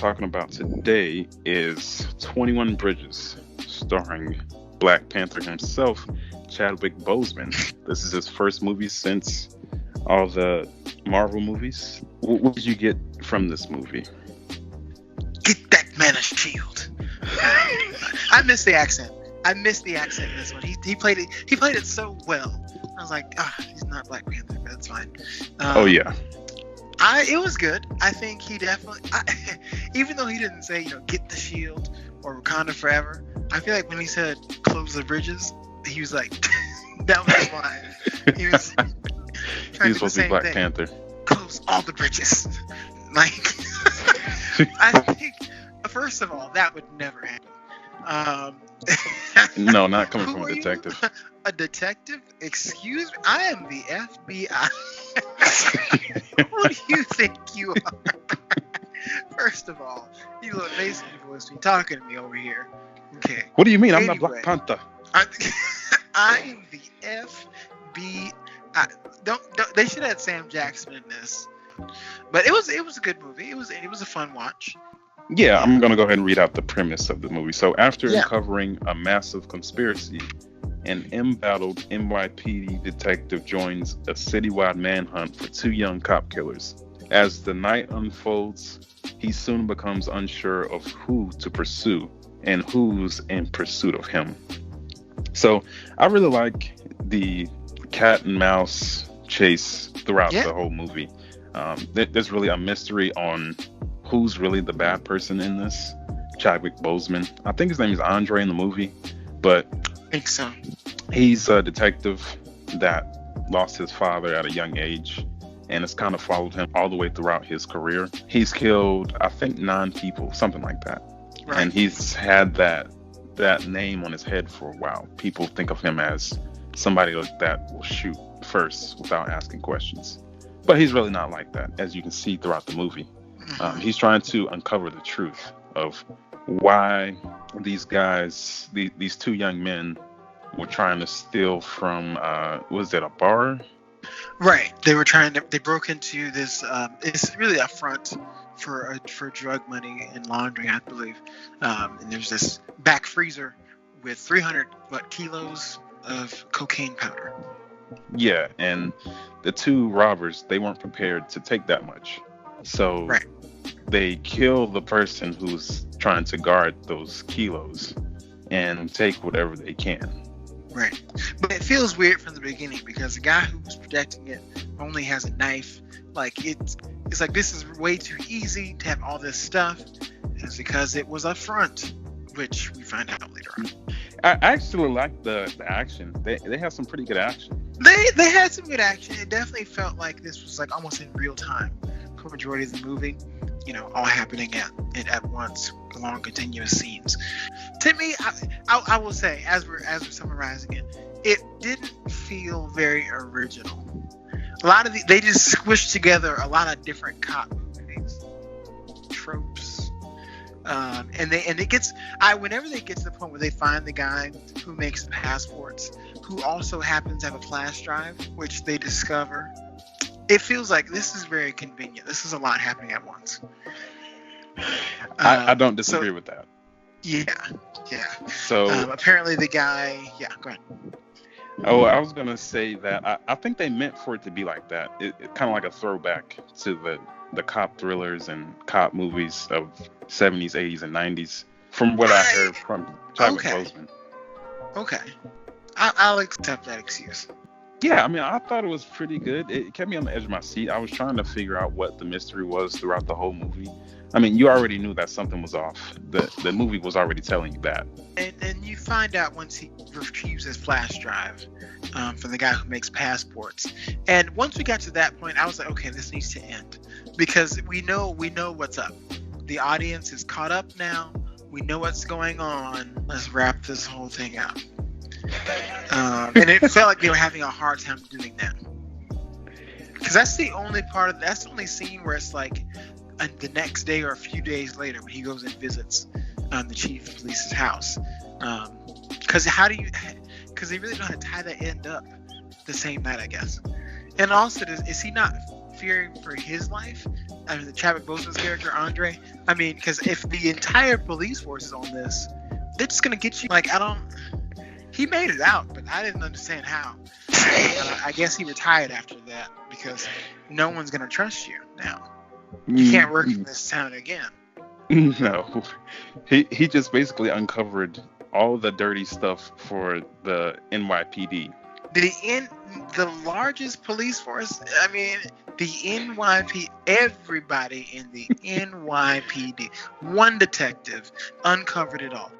talking about today is 21 Bridges, starring Black Panther himself, Chadwick Boseman. This is his first movie since all the Marvel movies. What did you get from this movie? Get that man a shield. I miss the accent. I miss the accent in this one. He played it. He played it so well. I was like, he's not Black Panther, but that's fine. Oh yeah. It was good. I think he definitely, even though he didn't say, get the shield or Wakanda forever, I feel like when he said close the bridges, he was like, that was his line. He was trying to do the same Black thing. Panther. Close all the bridges. Like, I think, first of all, that would never happen. No, not coming Who from are a you? detective. A detective? Excuse me? I am the FBI. Who do you think you are? First of all, you look basically supposed to be talking to me over here. Okay. What do you mean? I'm not Anyway. Black Panther. I am the FBI. Don't. They should have had Sam Jackson in this. But it was a good movie. It was a fun watch. Yeah, I'm going to go ahead and read out the premise of the movie. So after Yeah. uncovering a massive conspiracy, an embattled NYPD detective joins a citywide manhunt for two young cop killers. As the night unfolds, he soon becomes unsure of who to pursue and who's in pursuit of him. So I really like the cat and mouse chase throughout the whole movie. There's really a mystery on who's really the bad person in this. Chadwick Boseman. I think his name is Andre in the movie, but I think so. he's a detective that lost his father at a young age, and it's kind of followed him all the way throughout his career. He's killed, I think, 9 people, something like that. Right. And he's had that name on his head for a while. People think of him as somebody that will shoot first without asking questions. But he's really not like that, as you can see throughout the movie. He's trying to uncover the truth of why these guys, these two young men, were trying to steal from, was it a bar? Right. They broke into this, it's really a front for drug money and laundering, I believe. And there's this back freezer with 300 kilos of cocaine powder. Yeah, and the two robbers, they weren't prepared to take that much. So Right. they kill the person who's trying to guard those kilos and take whatever they can. Right. But it feels weird from the beginning because the guy who's protecting it only has a knife. Like it's like this is way too easy to have all this stuff. And it's because it was a front, which we find out later on. I actually like the action. They have some pretty good action. They had some good action. It definitely felt like this was like almost in real time for majority of the movie. All happening at once, along continuous scenes. To me, I will say, as we're summarizing it didn't feel very original. A lot of they just squished together a lot of different cop movies, tropes, and it gets. Whenever they get to the point where they find the guy who makes the passports, who also happens to have a flash drive, which they discover. It feels like this is very convenient. This is a lot happening at once. I don't disagree with that. Yeah. So apparently the guy. Yeah, go ahead. Oh, I was gonna say that I think they meant for it to be like that. It kind of like a throwback to the cop thrillers and cop movies of 70s, 80s, and 90s. From what I heard from Chadwick Boseman. Okay. I'll accept that excuse. Yeah, I mean, I thought it was pretty good. It kept me on the edge of my seat. I was trying to figure out what the mystery was throughout the whole movie. I mean, you already knew that something was off. The movie was already telling you that. And you find out once he retrieves his flash drive from the guy who makes passports. And once we got to that point, I was like, okay, this needs to end. Because we know what's up. The audience is caught up now. We know what's going on. Let's wrap this whole thing out. And it felt like they were having a hard time doing that. Because that's the only scene where it's like the next day or a few days later when he goes and visits the chief of police's house. Because they really don't have to tie that end up the same night, I guess. And also, is he not fearing for his life I mean, the Chadwick Boseman's character, Andre. I mean, because if the entire police force is on this, they're just gonna get you. Like, he made it out, but I didn't understand how. I guess he retired after that because no one's gonna trust you now. You can't work in this town again. No, he just basically uncovered all the dirty stuff for the NYPD. The largest police force. I mean, the NYPD. Everybody in the NYPD, one detective, uncovered it all.